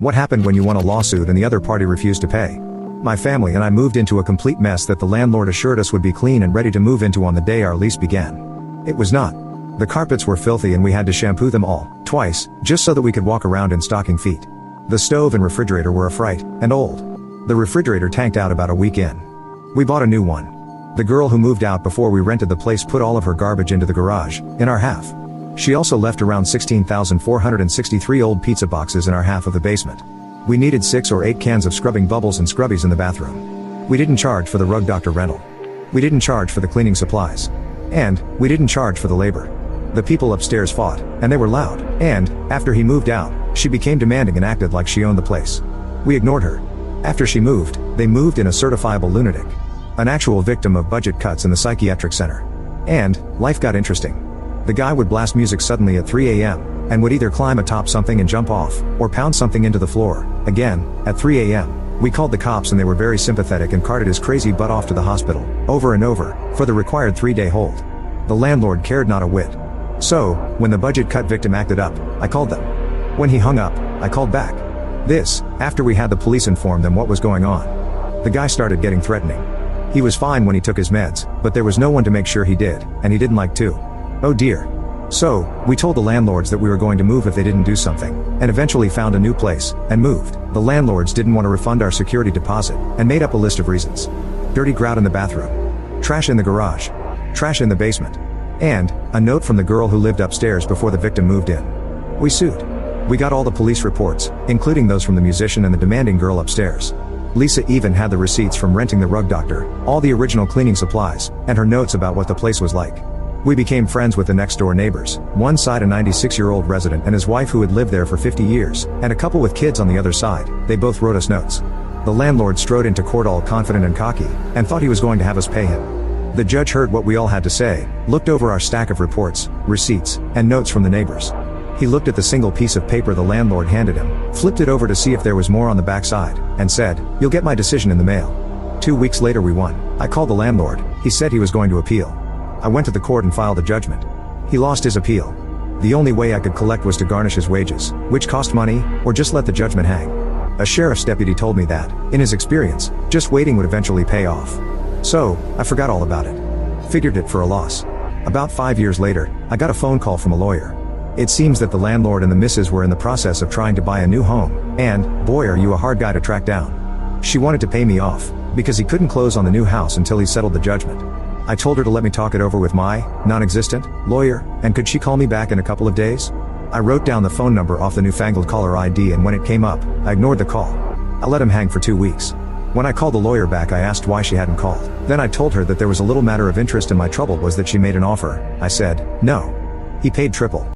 What happened when you won a lawsuit and the other party refused to pay? My family and I moved into a complete mess that the landlord assured us would be clean and ready to move into on the day our lease began. It was not. The carpets were filthy and we had to shampoo them all, twice, just so that we could walk around in stocking feet. The stove and refrigerator were a fright, and old. The refrigerator tanked out about a week in. We bought a new one. The girl who moved out before we rented the place put all of her garbage into the garage, in our half. She also left around 16,463 old pizza boxes in our half of the basement. We needed 6 or 8 cans of scrubbing bubbles and scrubbies in the bathroom. We didn't charge for the rug doctor rental. We didn't charge for the cleaning supplies. And we didn't charge for the labor. The people upstairs fought, and they were loud, and, after he moved out, she became demanding and acted like she owned the place. We ignored her. After she moved, they moved in a certifiable lunatic. An actual victim of budget cuts in the psychiatric center. And, life got interesting. The guy would blast music suddenly at 3 a.m., and would either climb atop something and jump off, or pound something into the floor, again, at 3 a.m. We called the cops and they were very sympathetic and carted his crazy butt off to the hospital, over and over, for the required 3-day hold. The landlord cared not a whit. So, when the budget cut victim acted up, I called them. When he hung up, I called back. This, after we had the police inform them what was going on. The guy started getting threatening. He was fine when he took his meds, but there was no one to make sure he did, and he didn't like to. Oh dear. So, we told the landlords that we were going to move if they didn't do something, and eventually found a new place, and moved. The landlords didn't want to refund our security deposit, and made up a list of reasons. Dirty grout in the bathroom. Trash in the garage. Trash in the basement. And, a note from the girl who lived upstairs before the victim moved in. We sued. We got all the police reports, including those from the musician and the demanding girl upstairs. Lisa even had the receipts from renting the rug doctor, all the original cleaning supplies, and her notes about what the place was like. We became friends with the next door neighbors, one side a 96-year-old resident and his wife who had lived there for 50 years, and a couple with kids on the other side. They both wrote us notes. The landlord strode into court all confident and cocky, and thought he was going to have us pay him. The judge heard what we all had to say, looked over our stack of reports, receipts, and notes from the neighbors. He looked at the single piece of paper the landlord handed him, flipped it over to see if there was more on the backside, and said, "You'll get my decision in the mail." 2 weeks later we won. I called the landlord. He said he was going to appeal. I went to the court and filed a judgment. He lost his appeal. The only way I could collect was to garnish his wages, which cost money, or just let the judgment hang. A sheriff's deputy told me that, in his experience, just waiting would eventually pay off. So, I forgot all about it. Figured it for a loss. About 5 years later, I got a phone call from a lawyer. It seems that the landlord and the missus were in the process of trying to buy a new home, and, boy are you a hard guy to track down. She wanted to pay me off, because he couldn't close on the new house until he settled the judgment. I told her to let me talk it over with my, non-existent, lawyer, and could she call me back in a couple of days? I wrote down the phone number off the newfangled caller ID and when it came up, I ignored the call. I let him hang for 2 weeks. When I called the lawyer back I asked why she hadn't called. Then I told her that there was a little matter of interest and my trouble was that she made an offer. I said, no. He paid triple.